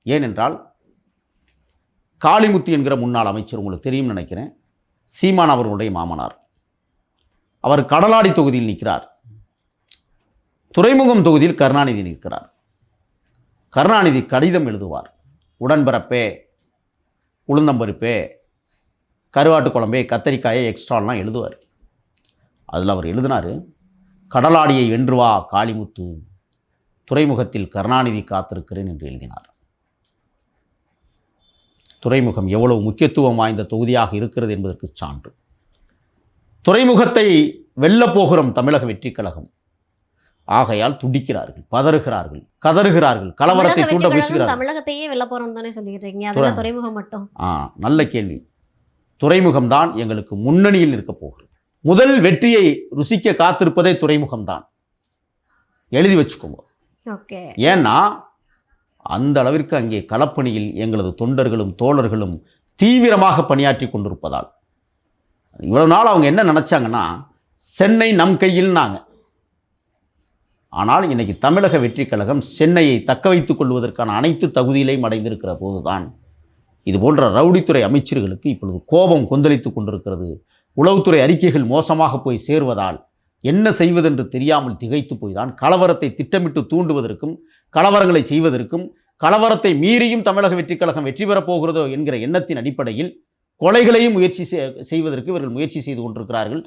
ஏனென்றால் காளிமுத்து என்கிற முன்னாள் அமைச்சர் உங்களுக்கு தெரியும் நினைக்கிறேன், சீமான் அவர்களுடைய மாமனார். அவர் கடலாடி தொகுதியில் நிற்கிறார். துறைமுகம் தொகுதியில் கருணாநிதி நிற்கிறார். கருணாநிதி கடிதம் எழுதுவார். உடன்பிறப்பே, உளுந்தம்பருப்பே, கருவாட்டு குழம்பே, கத்தரிக்காயை எக்ஸ்ட்ராலாம் எழுதுவார். அதில் அவர் எழுதினார், கடலாடியை வென்று வா காளிமுத்து, துறைமுகத்தில் கருணாநிதி காத்திருக்கிறேன் என்று எழுதினார். துறைமுகம் எவ்வளவு முக்கியத்துவம் வாய்ந்த தொகுதியாக இருக்கிறது என்பதற்கு சான்று. துறைமுகத்தை வெல்லப் போகிறோம் தமிழக வெற்றிக் கழகம். ஆகையால் துடிக்கிறார்கள், பதறுகிறார்கள், கதறுகிறார்கள், கலவரத்தை தூண்ட பேசுகிறார்கள். தமிழகத்தையே வெல்ல போறோம் தானே சொல்லிக்கிறீங்க, அதெல்லாம் துறைமுகம் மட்டும். நல்ல கேள்வி. துறைமுகம் தான் எங்களுக்கு முன்னணியில் இருக்க போகிறது. முதல் வெற்றியை ருசிக்க காத்திருப்பதே துறைமுகம் தான். எழுதி வச்சுக்கோங்க. ஏன்னா அந்த அளவிற்கு அங்கே களப்பணியில் எங்களது தொண்டர்களும் தோழர்களும் தீவிரமாக பணியாற்றி கொண்டிருப்பதால். இவ்வளவு நாள் அவங்க என்ன நினைச்சாங்கன்னா, சென்னை நம் கையில்னாங்க. ஆனால் இன்னைக்கு தமிழக வெற்றி கழகம் சென்னையை தக்க வைத்துக் கொள்வதற்கான அனைத்து தகுதியிலையும் அடைந்திருக்கிற போதுதான் இது போன்ற ரவுடித்துறை அமைச்சர்களுக்கு இப்பொழுது கோபம் கொந்தளித்து கொண்டிருக்கிறது. உளவுத்துறை அறிக்கைகள் மோசமாக போய் சேர்வதால் என்ன செய்வதென்று தெரியாமல் திகைத்து போய் தான் கலவரத்தை திட்டமிட்டு தூண்டுவதற்கும், கலவரங்களை செய்வதற்கும், கலவரத்தை மீறியும் தமிழக வெற்றி கழகம் வெற்றி பெறப் போகிறதோ என்கிற எண்ணத்தின் அடிப்படையில் கொலைகளையும் முயற்சி செய்வதற்கு இவர்கள் முயற்சி செய்து கொண்டிருக்கிறார்கள்.